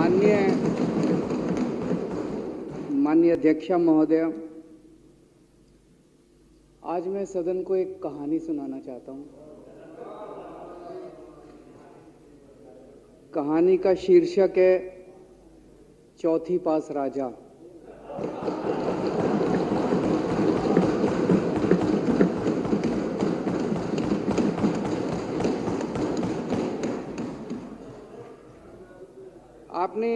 माननीय माननीय अध्यक्षा महोदय, आज मैं सदन को एक कहानी सुनाना चाहता हूं। कहानी का शीर्षक है चौथी पास राजा। आपने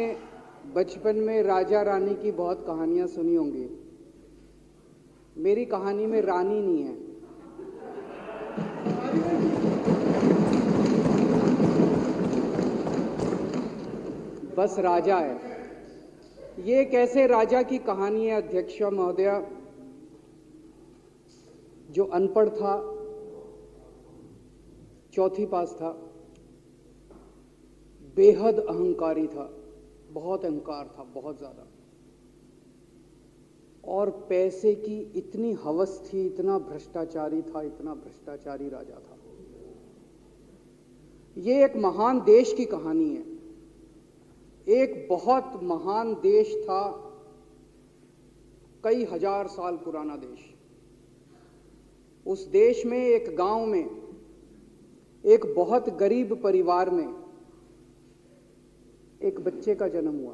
बचपन में राजा रानी की बहुत कहानियां सुनी होंगी। मेरी कहानी में रानी नहीं है, बस राजा है। ये एक ऐसे राजा की कहानी है अध्यक्ष महोदया, जो अनपढ़ था, चौथी पास था, बेहद अहंकारी था, बहुत अहंकार था, बहुत ज्यादा, और पैसे की इतनी हवस थी, इतना भ्रष्टाचारी था, इतना भ्रष्टाचारी राजा था। ये एक महान देश की कहानी है। एक बहुत महान देश था, कई हजार साल पुराना देश। उस देश में एक गांव में एक बहुत गरीब परिवार में एक बच्चे का जन्म हुआ।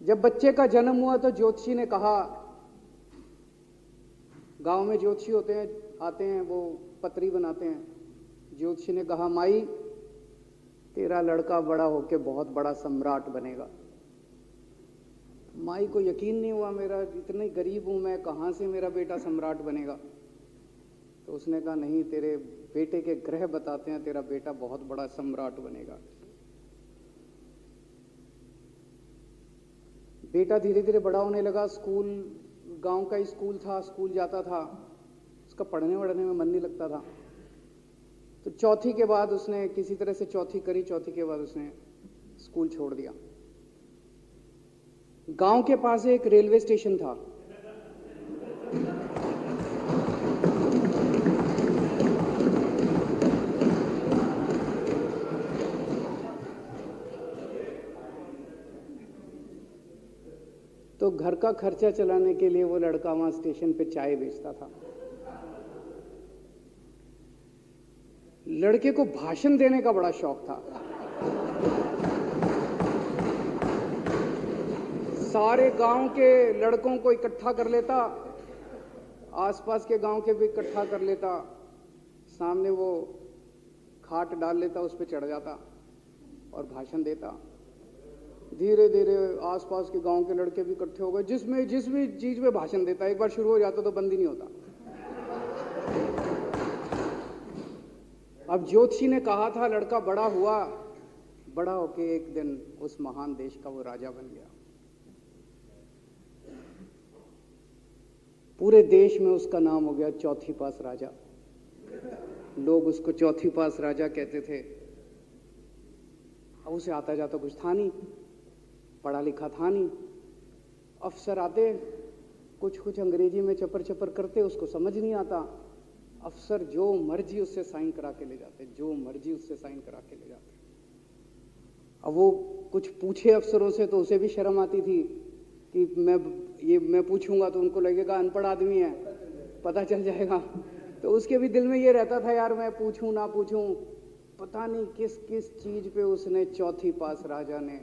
जब बच्चे का जन्म हुआ तो ज्योतिषी ने कहा, गांव में ज्योतिषी होते हैं, आते हैं, वो पत्री बनाते हैं। ज्योतिषी ने कहा, माई तेरा लड़का बड़ा होके बहुत बड़ा सम्राट बनेगा। माई को यकीन नहीं हुआ, मेरा इतने गरीब हूं मैं, कहां से मेरा बेटा सम्राट बनेगा। तो उसने कहा, नहीं, तेरे बेटे के ग्रह बताते हैं तेरा बेटा बहुत बड़ा सम्राट बनेगा। बेटा धीरे धीरे बड़ा होने लगा। स्कूल, गांव का ही स्कूल था, स्कूल जाता था, उसका पढ़ने वढ़ने में मन नहीं लगता था। तो चौथी के बाद उसने किसी तरह से चौथी करी, चौथी के बाद उसने स्कूल छोड़ दिया। गांव के पास एक रेलवे स्टेशन था। तो घर का खर्चा चलाने के लिए वो लड़का वहां स्टेशन पे चाय बेचता था। लड़के को भाषण देने का बड़ा शौक था। सारे गांव के लड़कों को इकट्ठा कर लेता, आसपास के गांव के भी इकट्ठा कर लेता, सामने वो खाट डाल लेता, उस पर चढ़ जाता और भाषण देता। धीरे धीरे आसपास के गांव के लड़के भी इकट्ठे हो गए। जिस भी चीज में भाषण देता, एक बार शुरू हो जाता तो बंद ही नहीं होता। अब ज्योतिषी ने कहा था, लड़का बड़ा हुआ, बड़ा होके एक दिन उस महान देश का वो राजा बन गया। पूरे देश में उसका नाम हो गया चौथी पास राजा। लोग उसको चौथी पास राजा कहते थे। अब उसे आता जाता कुछ था नहीं, पढ़ा लिखा था नहीं। अफसर आते, कुछ अंग्रेजी में चपर चपर करते, उसको समझ नहीं आता। अफसर जो मर्जी उससे साइन करा के ले जाते, जो मर्जी उससे साइन करा के ले जाते। अब वो कुछ पूछे अफसरों से तो उसे भी शर्म आती थी कि मैं पूछूंगा तो उनको लगेगा अनपढ़ आदमी है, पता चल जाएगा। तो उसके भी दिल में ये रहता था, यार मैं पूछूं ना पूछूं। पता नहीं किस किस चीज पे उसने चौथी पास राजा ने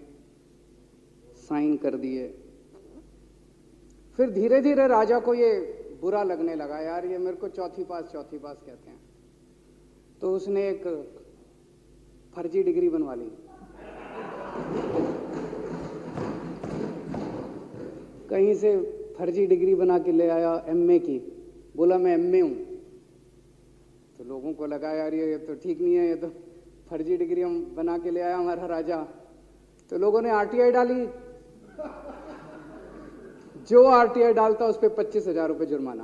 साइन कर दिए। फिर धीरे धीरे राजा को ये बुरा लगने लगा, यार ये मेरे को चौथी पास कहते हैं। तो उसने एक फर्जी डिग्री बनवा ली। कहीं से फर्जी डिग्री बना के ले आया, एमए की। बोला मैं एमए हूं। तो लोगों को लगा, यार ये तो ठीक नहीं है, ये तो फर्जी डिग्री हम बना के ले आया हमारा राजा। तो लोगों ने आरटीआई डाली। जो आरटीआई डालता उस पर 25,000 रुपये जुर्माना।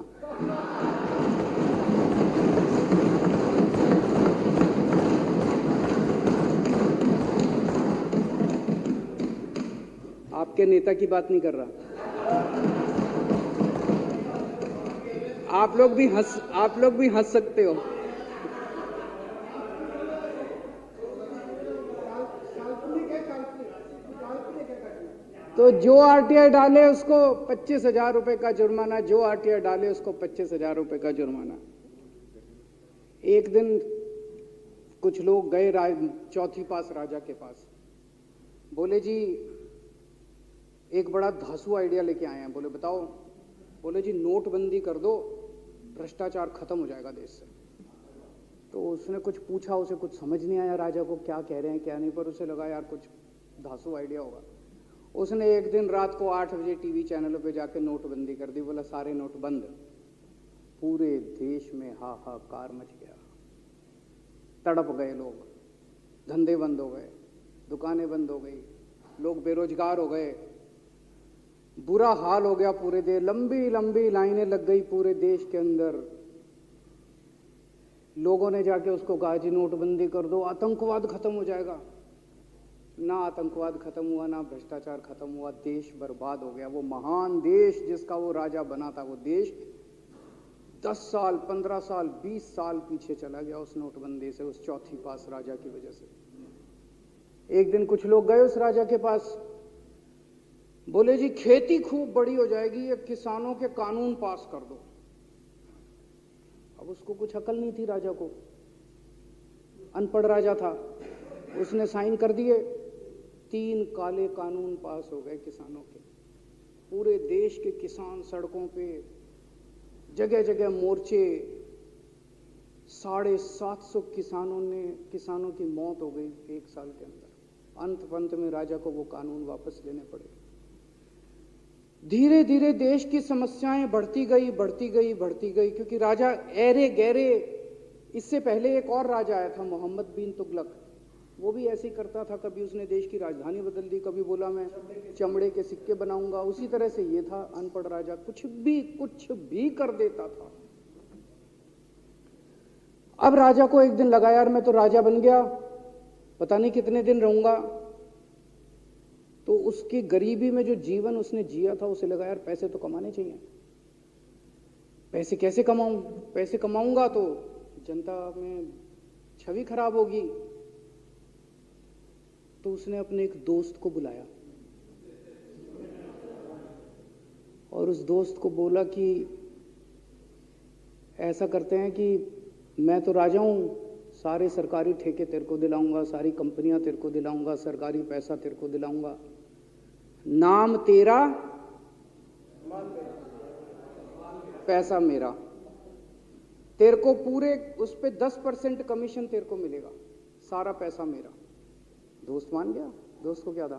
आपके नेता की बात नहीं कर रहा। आप लोग भी हंस सकते हो। तो जो आरटीआई डाले उसको 25,000 रुपए का जुर्माना, जो आरटीआई डाले उसको 25,000 रुपए का जुर्माना। एक दिन कुछ लोग गए चौथी पास राजा के पास, बोले जी एक बड़ा धांसू आइडिया लेके आए हैं। बोले बताओ। बोले जी नोटबंदी कर दो, भ्रष्टाचार खत्म हो जाएगा देश से। तो उसने कुछ पूछा, उसे कुछ समझ नहीं आया राजा को क्या कह रहे हैं क्या नहीं, पर उसे लगा यार कुछ धांसू आइडिया होगा। उसने एक दिन रात को 8 बजे टीवी चैनलों पे जाके नोटबंदी कर दी। बोला सारे नोट बंद। पूरे देश में हाहाकार मच गया, तड़प गए लोग, धंधे बंद हो गए, दुकानें बंद हो गई, लोग बेरोजगार हो गए, बुरा हाल हो गया पूरे देश। लंबी लंबी लाइनें लग गई पूरे देश के अंदर। लोगों ने जाके उसको कहा जी नोटबंदी कर दो, आतंकवाद खत्म हो जाएगा। ना आतंकवाद खत्म हुआ, ना भ्रष्टाचार खत्म हुआ, देश बर्बाद हो गया। वो महान देश जिसका वो राजा बना था, वो देश 10 साल 15 साल 20 साल पीछे चला गया उस नोटबंदी से, उस चौथी पास राजा की वजह से। एक दिन कुछ लोग गए उस राजा के पास, बोले जी खेती खूब बड़ी हो जाएगी, ये किसानों के कानून पास कर दो। अब उसको कुछ अकल नहीं थी राजा को, अनपढ़ राजा था। उसने साइन कर दिए, 3 काले कानून पास हो गए किसानों के। पूरे देश के किसान सड़कों पे, जगह जगह मोर्चे, 750 किसानों की मौत हो गई 1 साल के अंदर। अंत में राजा को वो कानून वापस लेने पड़े। धीरे धीरे देश की समस्याएं बढ़ती गई, क्योंकि राजा ऐरे गहरे। इससे पहले एक और राजा आया था, मोहम्मद बिन तुगलक। वो भी ऐसे ही करता था, कभी उसने देश की राजधानी बदल दी, कभी बोला मैं चमड़े के सिक्के बनाऊंगा। उसी तरह से ये था अनपढ़ राजा, कुछ भी कर देता था। अब राजा को एक दिन लगा यार मैं तो राजा बन गया, पता नहीं कितने दिन रहूंगा। तो उसकी गरीबी में जो जीवन उसने जिया था, उसे लगा यार पैसे तो कमाने चाहिए। पैसे कैसे कमाऊं? पैसे कमाऊंगा तो जनता में छवि खराब होगी। तो उसने अपने एक दोस्त को बुलाया और उस दोस्त को बोला कि ऐसा करते हैं कि मैं तो राजा हूं, सारे सरकारी ठेके तेरे को दिलाऊंगा, सारी कंपनियां तेरे को दिलाऊंगा, सरकारी पैसा तेरे को दिलाऊंगा, नाम तेरा पैसा मेरा। तेरे को पूरे उस पे 10% कमीशन तेरे को मिलेगा, सारा पैसा मेरा। दोस्त मान गया। दोस्त को क्या था,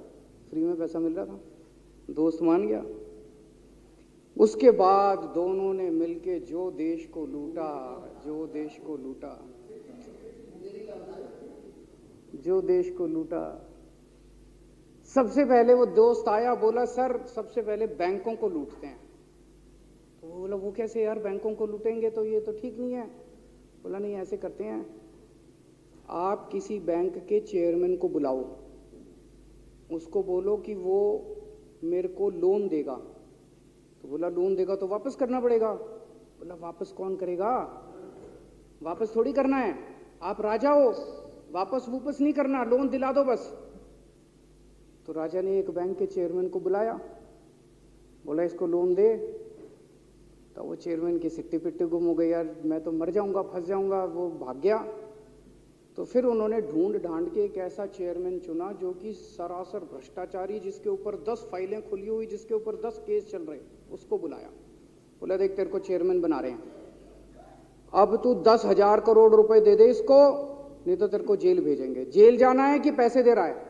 फ्री में पैसा मिल रहा था, दोस्त मान गया। उसके बाद दोनों ने मिलके जो देश को लूटा, जो देश को लूटा। सबसे पहले वो दोस्त आया, बोला सर सबसे पहले बैंकों को लूटते हैं। तो बोला वो कैसे यार, बैंकों को लूटेंगे तो ये तो ठीक नहीं है। बोला नहीं ऐसे करते हैं, आप किसी बैंक के चेयरमैन को बुलाओ, उसको बोलो कि वो मेरे को लोन देगा। तो बोला लोन देगा तो वापस करना पड़ेगा। बोला वापस कौन करेगा, वापस थोड़ी करना है, आप राजा हो, वापस नहीं करना, लोन दिला दो बस। तो राजा ने एक बैंक के चेयरमैन को बुलाया, बोला इसको लोन दे। तो वो चेयरमैन की सिट्टी पिट्टी गुम हो गई, यार मैं तो मर जाऊंगा, फंस जाऊंगा, वो भाग गया। तो फिर उन्होंने ढूंढ ढांड के एक ऐसा चेयरमैन चुना जो कि सरासर भ्रष्टाचारी, जिसके ऊपर 10 फाइलें खुली हुई, जिसके ऊपर 10 केस चल रहे, उसको बुलाया। बोला देख तेरे को चेयरमैन बना रहे हैं, अब तू 10,000 करोड़ रुपए दे दे इसको, नहीं तो तेरे को जेल भेजेंगे। जेल जाना है कि पैसे दे रहा है?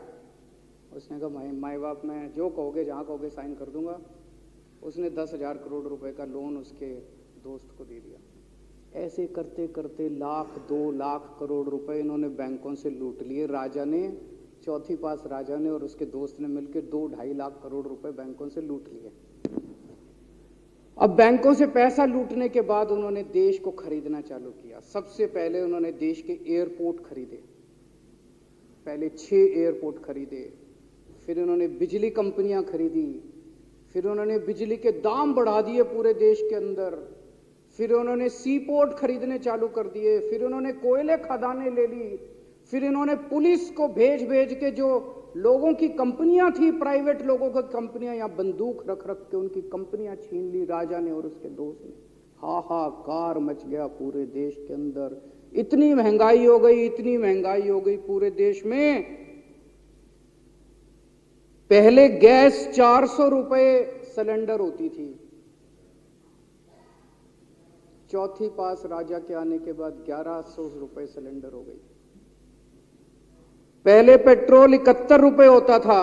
उसने कहा माई बाप मैं जो कहोगे जहां कहोगे साइन कर दूंगा। उसने 10,000 करोड़ रुपए का लोन उसके दोस्त को दे दिया। ऐसे करते करते 1,00,000 2,00,000 करोड़ रुपए इन्होंने बैंकों से लूट लिए। राजा ने, चौथी पास राजा ने और उसके दोस्त ने मिलकर 2-2.5 लाख करोड़ रुपए बैंकों से लूट लिए। अब बैंकों से पैसा लूटने के बाद उन्होंने देश को खरीदना चालू किया। सबसे पहले उन्होंने देश के एयरपोर्ट खरीदे, पहले 6 एयरपोर्ट खरीदे, फिर उन्होंने बिजली कंपनियां खरीदी, फिर उन्होंने बिजली के दाम बढ़ा दिए पूरे देश के अंदर, फिर उन्होंने सी पोर्ट खरीदने चालू कर दिए, फिर उन्होंने कोयले खदानें ले ली, फिर इन्होंने पुलिस को भेज भेज के जो लोगों की कंपनियां थी, प्राइवेट लोगों की कंपनियां, यहां बंदूक रख रख के उनकी कंपनियां छीन ली राजा ने और उसके दोस्त ने। हाहाकार मच गया पूरे देश के अंदर। इतनी महंगाई हो गई, इतनी महंगाई हो गई पूरे देश में। पहले गैस 400 रुपए सिलेंडर होती थी, चौथी पास राजा के आने के बाद 1100 रुपए सिलेंडर हो गई। पहले पेट्रोल 71 रुपए होता था,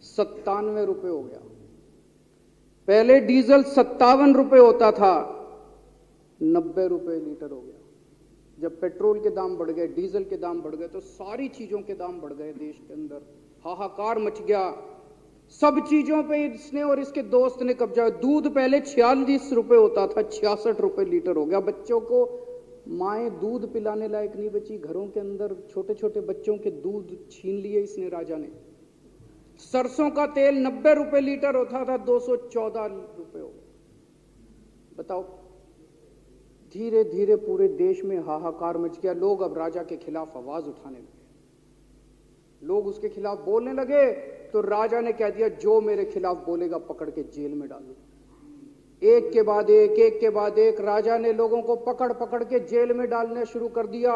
97 रुपए हो गया। पहले डीजल 57 रुपए होता था, 90 रुपए लीटर हो गया। जब पेट्रोल के दाम बढ़ गए, डीजल के दाम बढ़ गए, तो सारी चीजों के दाम बढ़ गए देश के अंदर। हाहाकार मच गया। सब चीजों पे इसने और इसके दोस्त ने कब्जा। दूध पहले 46 रुपए होता था, 66 रुपए लीटर हो गया। बच्चों को माएँ दूध पिलाने लायक नहीं बची, घरों के अंदर छोटे छोटे बच्चों के दूध छीन लिए इसने राजा ने। सरसों का तेल 90 रुपए लीटर होता था, 214 रुपए हो गया। बताओ, धीरे धीरे पूरे देश में हाहाकार मच गया। लोग अब राजा के खिलाफ आवाज उठाने लगे, लोग उसके खिलाफ बोलने लगे। तो राजा ने कह दिया, जो मेरे खिलाफ बोलेगा पकड़ के जेल में डाल दो। एक के बाद एक राजा ने लोगों को पकड़ पकड़ के जेल में डालने शुरू कर दिया।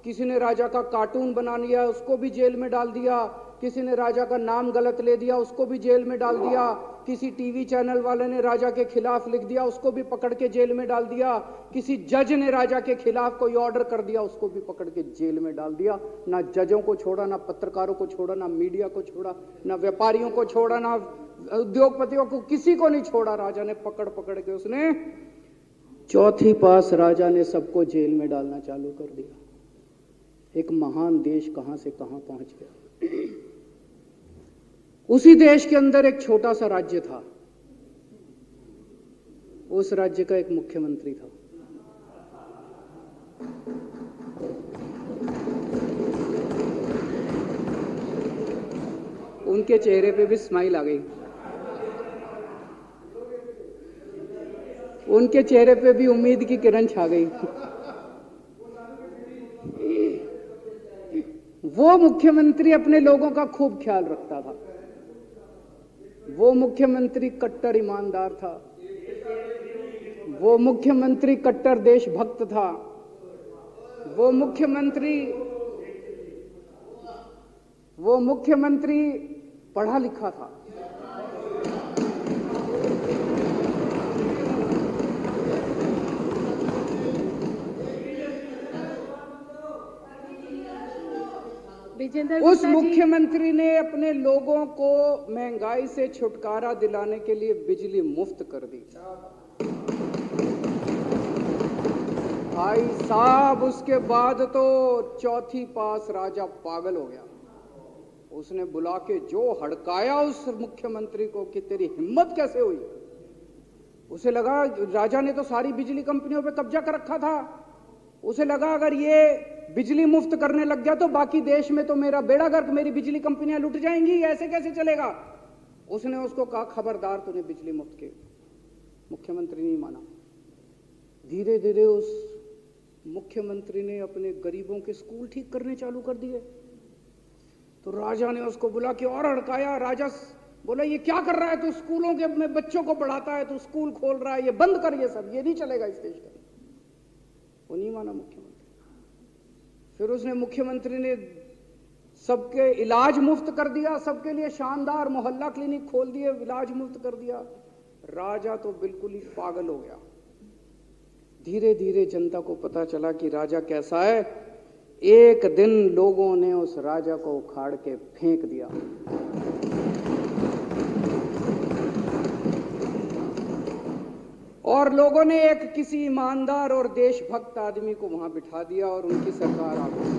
किसी ने राजा का कार्टून बना लिया, उसको भी जेल में डाल दिया। किसी ने राजा का नाम गलत ले दिया, उसको भी जेल में डाल दिया। किसी टीवी चैनल वाले ने राजा के खिलाफ लिख दिया, उसको भी पकड़ के जेल में डाल दिया। किसी जज ने राजा के खिलाफ कोई ऑर्डर कर दिया, उसको भी पकड़ के जेल में डाल दिया। ना जजों को छोड़ा, ना पत्रकारों को छोड़ा, ना मीडिया को छोड़ा, ना व्यापारियों को छोड़ा, ना उद्योगपतियों को, किसी को नहीं छोड़ा। राजा ने पकड़ पकड़ के उसने चौथी पास राजा ने सबको जेल में डालना चालू कर दिया। एक महान देश कहां से कहां पहुंच गया। उसी देश के अंदर एक छोटा सा राज्य था, उस राज्य का एक मुख्यमंत्री था। उनके चेहरे पे भी स्माइल आ गई, उनके चेहरे पे भी उम्मीद की किरण छा गई। वो मुख्यमंत्री अपने लोगों का खूब ख्याल रखता था। वो मुख्यमंत्री कट्टर ईमानदार था। वो मुख्यमंत्री कट्टर देशभक्त था। वो मुख्यमंत्री पढ़ा लिखा था। उस मुख्यमंत्री ने अपने लोगों को महंगाई से छुटकारा दिलाने के लिए बिजली मुफ्त कर दी। भाई साहब, उसके बाद तो चौथी पास राजा पागल हो गया। उसने बुला के जो हड़काया उस मुख्यमंत्री को कि तेरी हिम्मत कैसे हुई। उसे लगा राजा ने तो सारी बिजली कंपनियों पे कब्जा कर रखा था। उसे लगा अगर ये बिजली मुफ्त करने लग गया तो बाकी देश में तो मेरा बेड़ा गर्क, मेरी बिजली कंपनियां लुट जाएंगी, ऐसे कैसे चलेगा। उसने उसको कहा, खबरदार, तूने बिजली मुफ्त के। मुख्यमंत्री नहीं माना। धीरे धीरे उस मुख्यमंत्री ने अपने गरीबों के स्कूल ठीक करने चालू कर दिए। तो राजा ने उसको बुला के और हड़काया। राजा बोला, ये क्या कर रहा है तू, स्कूलों के में बच्चों को पढ़ाता है, तू स्कूल खोल रहा है, ये बंद कर, ये सब, ये नहीं चलेगा इस देश का। वो नहीं माना मुख्यमंत्री। फिर उसने मुख्यमंत्री ने सबके इलाज मुफ्त कर दिया, सबके लिए शानदार मोहल्ला क्लिनिक खोल दिए, इलाज मुफ्त कर दिया। राजा तो बिल्कुल ही पागल हो गया। धीरे धीरे जनता को पता चला कि राजा कैसा है। एक दिन लोगों ने उस राजा को उखाड़ के फेंक दिया। और लोगों ने एक किसी ईमानदार और देशभक्त आदमी को वहां बिठा दिया और उनकी सरकार आ गई।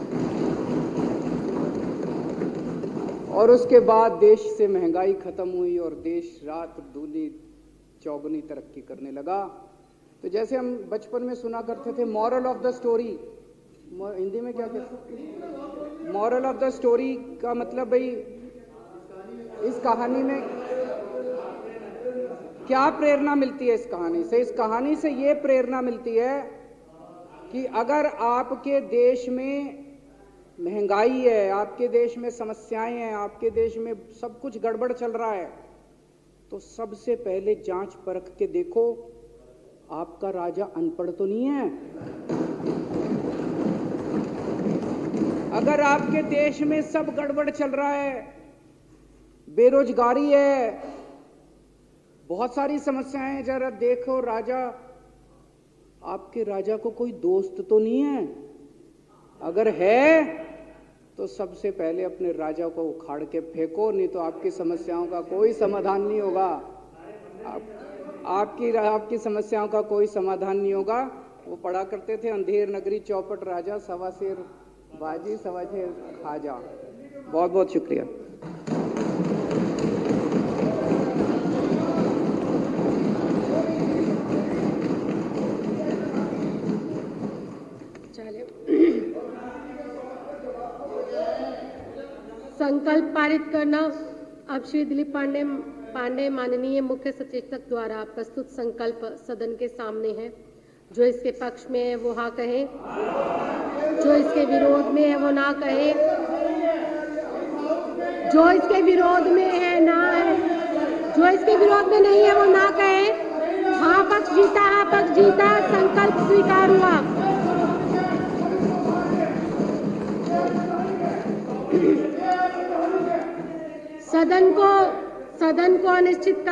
और उसके बाद देश से महंगाई खत्म हुई और देश रात दूनी चौगुनी तरक्की करने लगा। तो जैसे हम बचपन में सुना करते थे, moral of the story, Hindi में क्या कहते, मॉरल ऑफ द स्टोरी का मतलब भाई इस कहानी में क्या प्रेरणा मिलती है। इस कहानी से, इस कहानी से ये प्रेरणा मिलती है कि अगर आपके देश में महंगाई है, आपके देश में समस्याएं हैं, आपके देश में सब कुछ गड़बड़ चल रहा है, तो सबसे पहले जांच परख के देखो आपका राजा अनपढ़ तो नहीं है। अगर आपके देश में सब गड़बड़ चल रहा है, बेरोजगारी है, बहुत सारी समस्याएं हैं, जरा देखो राजा, आपके राजा को कोई दोस्त तो नहीं है। अगर है तो सबसे पहले अपने राजा को उखाड़ के फेंको, नहीं तो आपकी समस्याओं का कोई समाधान नहीं होगा। आपकी समस्याओं का कोई समाधान नहीं होगा। वो पढ़ा करते थे, अंधेर नगरी चौपट राजा, सवा शेर बाजी सवा शेर खाजा। बहुत बहुत शुक्रिया। संकल्प पारित करना। अब श्री दिलीप पांडे माननीय मुख्य सचेतक द्वारा प्रस्तुत संकल्प सदन के सामने है। जो इसके पक्ष में है वो हाँ कहे, जो इसके विरोध में है वो ना कहे, जो इसके विरोध में है ना है, जो इसके विरोध में नहीं है वो ना कहे। हाँ पक्ष जीता, हाँ पक्ष जीता, संकल्प स्वीकार हुआ। सदन को अनिश्चित